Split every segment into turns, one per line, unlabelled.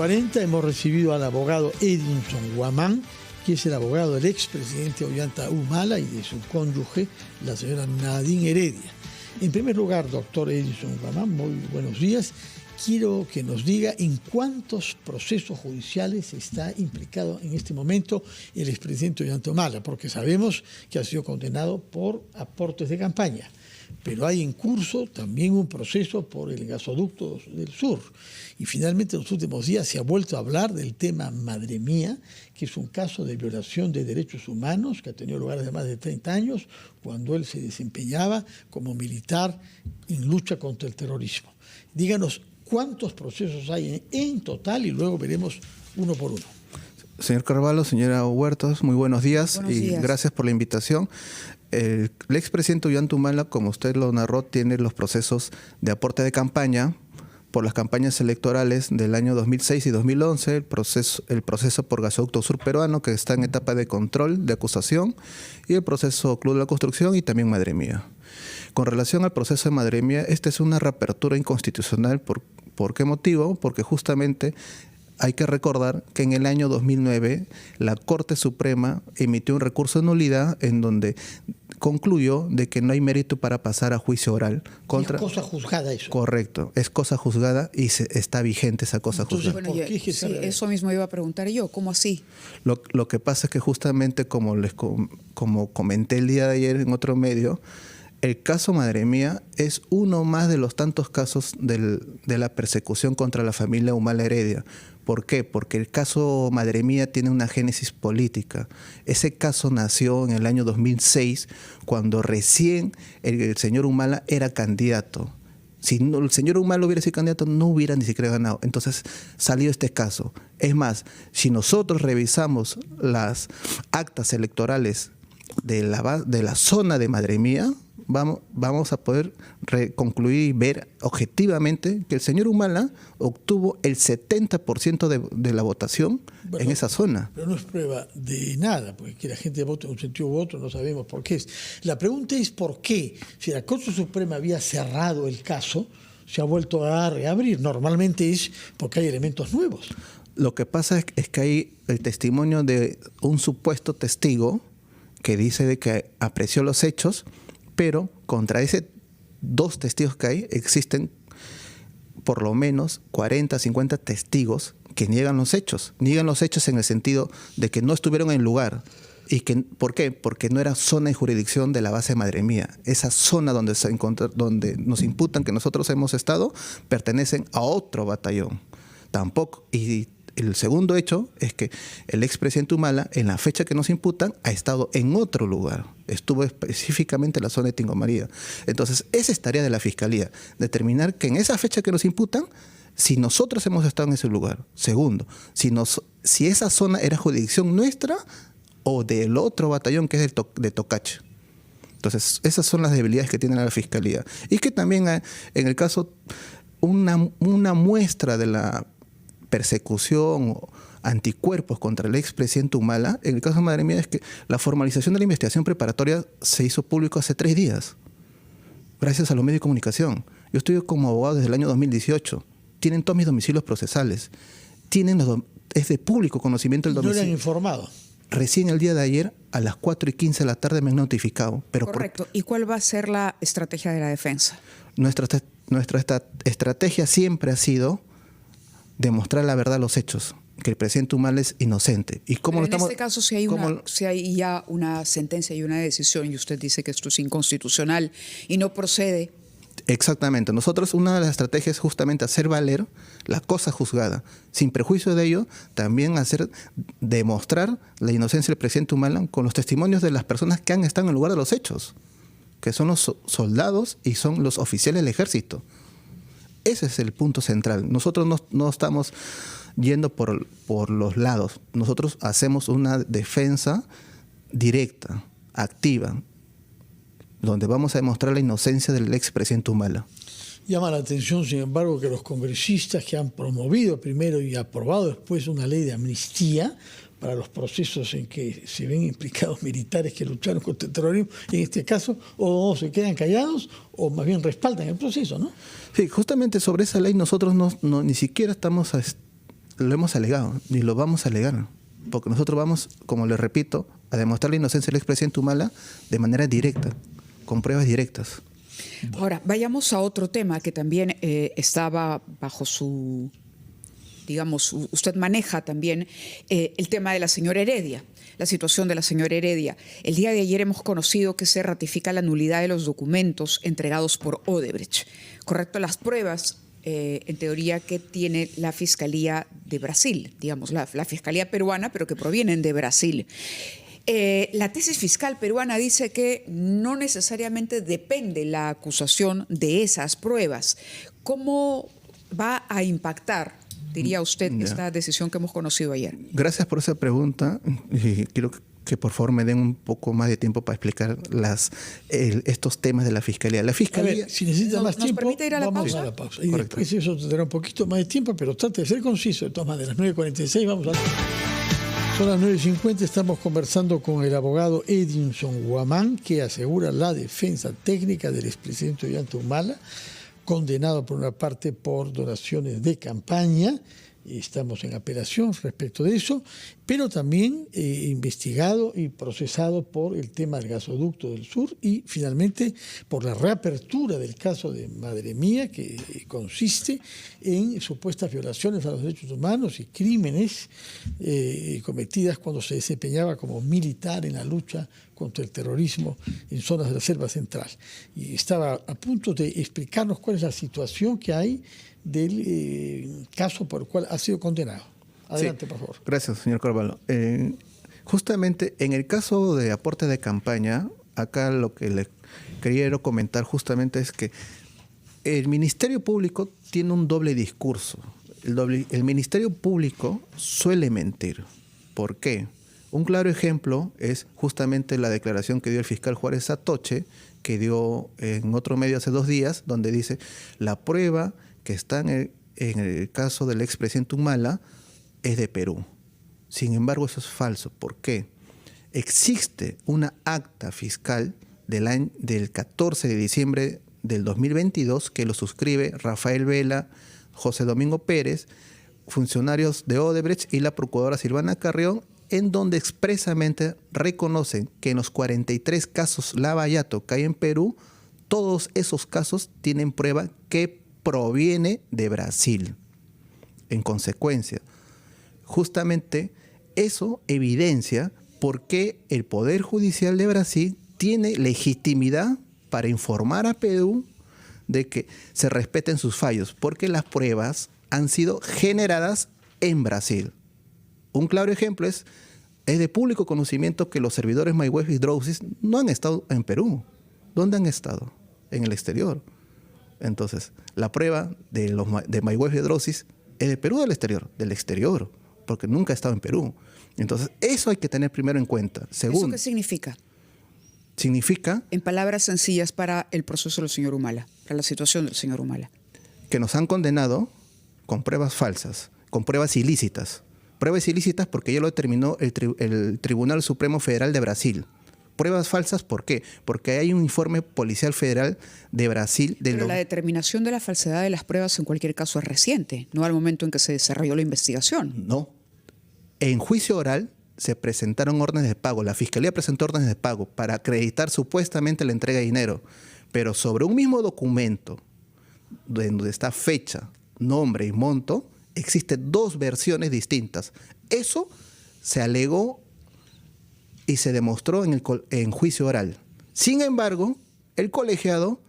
11:40 hemos recibido al abogado Edinson Guamán, que es el abogado del expresidente Ollanta Humala y de su cónyuge, la señora Nadine Heredia. En primer lugar, doctor Edinson Guamán, muy buenos días. Quiero que nos diga en cuántos procesos judiciales está implicado en este momento el expresidente Ollanta Humala, porque sabemos que ha sido condenado por aportes de campaña, pero hay en curso también un proceso por el gasoducto del sur. Y finalmente en los últimos días se ha vuelto a hablar del tema Madre Mía, que es un caso de violación de derechos humanos que ha tenido lugar hace más de 30 años, cuando él se desempeñaba como militar en lucha contra el terrorismo. Díganos cuántos procesos hay en total y luego veremos uno por uno.
Señor Carvalho, señora Huertas, muy buenos días.
Buenos días.
Gracias por la invitación. El expresidente Ollanta Humala, como usted lo narró, tiene los procesos de aporte de campaña por las campañas electorales del año 2006 y 2011, el proceso por gasoducto sur peruano, que está en etapa de control, de acusación, y el proceso Club de la Construcción y también Madre Mía. Con relación al proceso de Madre Mía, esta es una reapertura inconstitucional. ¿Por qué motivo? Porque justamente hay que recordar que en el año 2009 la Corte Suprema emitió un recurso de nulidad en donde concluyó de que no hay mérito para pasar a juicio oral contra...
Es cosa juzgada eso.
Correcto, es cosa juzgada y está vigente esa cosa juzgada.
Bueno, eso mismo iba a preguntar yo, ¿cómo así?
Lo que pasa es que justamente como comenté el día de ayer en otro medio, el caso Madre Mía es uno más de los tantos casos de la persecución contra la familia Humala Heredia. ¿Por qué? Porque el caso Madre Mía tiene una génesis política. Ese caso nació en el año 2006, cuando recién el señor Humala era candidato. Si no, el señor Humala hubiera sido candidato, no hubiera ni siquiera ganado. Entonces salió este caso. Es más, si nosotros revisamos las actas electorales de la zona de Madre Mía, vamos a poder concluir y ver objetivamente que el señor Humala obtuvo el 70% de la votación en esa zona.
Pero no es prueba de nada, porque que la gente vote en un sentido u otro no sabemos por qué es. La pregunta es por qué, si la Corte Suprema había cerrado el caso, se ha vuelto a reabrir. Normalmente es porque hay elementos nuevos.
Lo que pasa es que hay el testimonio de un supuesto testigo que dice de que apreció los hechos, pero contra ese dos testigos que hay, existen por lo menos 40, 50 testigos que niegan los hechos. Niegan los hechos en el sentido de que no estuvieron en el lugar. ¿Por qué? Porque no era zona de jurisdicción de la base Madre Mía. Esa zona donde donde nos imputan que nosotros hemos estado, pertenecen a otro batallón. Tampoco. Y el segundo hecho es que el expresidente Humala, en la fecha que nos imputan, ha estado en otro lugar. Estuvo específicamente en la zona de Tingo María. Entonces, esa es tarea de la Fiscalía, determinar que en esa fecha que nos imputan, si nosotros hemos estado en ese lugar. Segundo, si esa zona era jurisdicción nuestra o del otro batallón que es de Tocache. Entonces, esas son las debilidades que tiene la Fiscalía. Y que también, en el caso, una muestra de la persecución o anticuerpos contra el expresidente Humala, en el caso de Madre Mía, es que la formalización de la investigación preparatoria se hizo público hace 3 días, gracias a los medios de comunicación. Yo estoy como abogado desde el año 2018, tienen todos mis domicilios procesales, es de público conocimiento el domicilio.
¿No le han informado?
Recién el día de ayer, a las 4:15 de la tarde, me han notificado. Pero
correcto. ¿Y cuál va a ser la estrategia de la defensa?
Nuestra estrategia siempre ha sido demostrar la verdad, los hechos, que el presidente Humala es inocente. ¿Y cómo
en este caso, si hay ya una sentencia y una decisión y usted dice que esto es inconstitucional y no procede.
Exactamente. Nosotros, una de las estrategias es justamente hacer valer la cosa juzgada. Sin prejuicio de ello, también demostrar la inocencia del presidente Humala con los testimonios de las personas que han estado en el lugar de los hechos, que son los soldados y son los oficiales del ejército. Ese es el punto central. Nosotros no estamos yendo por los lados. Nosotros hacemos una defensa directa, activa, donde vamos a demostrar la inocencia del expresidente Humala.
Llama la atención, sin embargo, que los congresistas que han promovido primero y aprobado después una ley de amnistía para los procesos en que se ven implicados militares que lucharon contra el terrorismo, en este caso, o se quedan callados o más bien respaldan el proceso, ¿no?
Sí, justamente sobre esa ley nosotros ni siquiera estamos lo hemos alegado, ni lo vamos a alegar. Porque nosotros vamos, como les repito, a demostrar la inocencia del expresidente Humala de manera directa, con pruebas directas.
Ahora, vayamos a otro tema que también estaba bajo su, digamos, usted maneja también el tema de la señora Heredia, la situación de la señora Heredia. El día de ayer hemos conocido que se ratifica la nulidad de los documentos entregados por Odebrecht. Correcto, las pruebas, en teoría, que tiene la Fiscalía de Brasil, digamos, la Fiscalía peruana, pero que provienen de Brasil. La tesis fiscal peruana dice que no necesariamente depende la acusación de esas pruebas. ¿Cómo va a impactar, diría usted, esta decisión que hemos conocido ayer?
Gracias por esa pregunta. Y quiero que por favor me den un poco más de tiempo para explicar estos temas de la Fiscalía. La Fiscalía...
A ver, si necesita más tiempo,
permite ir a la
vamos
pausa?
a la pausa. Y después eso tendrá un poquito más de tiempo, pero trate de ser conciso. De todas maneras, 9:46, vamos a... Son las 9:50, estamos conversando con el abogado Edinson Guamán, que asegura la defensa técnica del expresidente Ollanta Humala, condenado por una parte por donaciones de campaña. Estamos en apelación respecto de eso, pero también investigado y procesado por el tema del gasoducto del sur y finalmente por la reapertura del caso de Madre Mía, que consiste en supuestas violaciones a los derechos humanos y crímenes cometidas cuando se desempeñaba como militar en la lucha contra el terrorismo en zonas de la Selva Central. Y estaba a punto de explicarnos cuál es la situación que hay del caso por el cual ha sido condenado. Adelante, sí, por favor.
Gracias, señor Carvalho. Justamente en el caso de aporte de campaña, acá lo que le quiero comentar justamente es que el Ministerio Público tiene un doble discurso. El Ministerio Público suele mentir. ¿Por qué? Un claro ejemplo es justamente la declaración que dio el fiscal Juárez Satoche, que dio en otro medio hace 2 días, donde dice la prueba que está en el caso del expresidente Humala es de Perú. Sin embargo, eso es falso. ¿Por qué? Existe una acta fiscal del 14 de diciembre del 2022 que lo suscribe Rafael Vela, José Domingo Pérez, funcionarios de Odebrecht y la procuradora Silvana Carrión, en donde expresamente reconocen que en los 43 casos Lavallato que hay en Perú, todos esos casos tienen prueba que proviene de Brasil. En consecuencia, justamente eso evidencia por qué el Poder Judicial de Brasil tiene legitimidad para informar a Perú de que se respeten sus fallos, porque las pruebas han sido generadas en Brasil. Un claro ejemplo es de público conocimiento que los servidores MyWeb y Drowsy no han estado en Perú. ¿Dónde han estado? En el exterior. Entonces, la prueba de MyWeb y Drowsy es de Perú o del exterior, porque nunca ha estado en Perú. Entonces, eso hay que tener primero en cuenta. Segundo,
¿eso qué significa?
Significa...
En palabras sencillas para el proceso del señor Humala, para la situación del señor Humala.
Que nos han condenado con pruebas falsas, con pruebas ilícitas. Pruebas ilícitas porque ya lo determinó el Tribunal Supremo Federal de Brasil. Pruebas falsas, ¿por qué? Porque hay un informe policial federal de Brasil...
Pero la determinación de la falsedad de las pruebas en cualquier caso es reciente, no al momento en que se desarrolló la investigación.
No. En juicio oral se presentaron órdenes de pago. La Fiscalía presentó órdenes de pago para acreditar supuestamente la entrega de dinero. Pero sobre un mismo documento, donde está fecha, nombre y monto, existen 2 versiones distintas. Eso se alegó y se demostró en juicio oral. Sin embargo, el colegiado,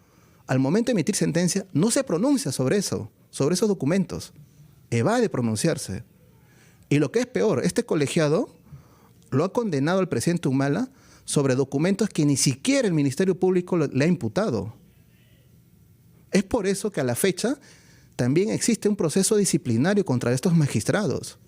al momento de emitir sentencia, no se pronuncia sobre eso, sobre esos documentos. Evade pronunciarse. Y lo que es peor, este colegiado lo ha condenado al presidente Humala sobre documentos que ni siquiera el Ministerio Público le ha imputado. Es por eso que a la fecha también existe un proceso disciplinario contra estos magistrados,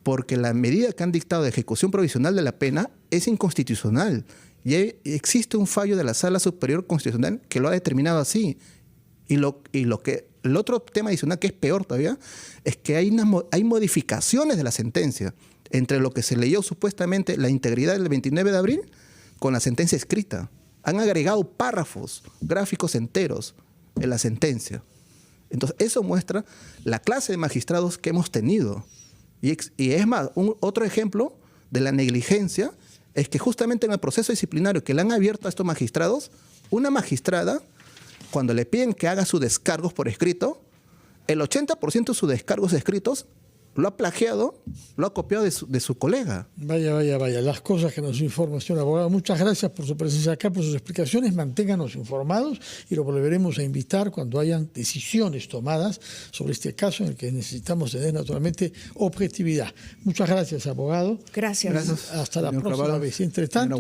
porque la medida que han dictado de ejecución provisional de la pena es inconstitucional y existe un fallo de la Sala Superior Constitucional que lo ha determinado así. Y el otro tema adicional que es peor todavía es que hay modificaciones de la sentencia entre lo que se leyó supuestamente la integridad del 29 de abril con la sentencia escrita. Han agregado párrafos, gráficos enteros en la sentencia. Entonces, eso muestra la clase de magistrados que hemos tenido. Y es más, otro ejemplo de la negligencia es que justamente en el proceso disciplinario que le han abierto a estos magistrados, una magistrada, cuando le piden que haga sus descargos por escrito, el 80% de sus descargos escritos lo ha plagiado, lo ha copiado de su colega.
Vaya, las cosas que nos informa, señor abogado. Muchas gracias por su presencia acá, por sus explicaciones. Manténganos informados y lo volveremos a invitar cuando hayan decisiones tomadas sobre este caso en el que necesitamos tener naturalmente objetividad. Muchas gracias, abogado.
Gracias.
Hasta la
Señor
próxima
Carvalho.
vez. Entre tanto,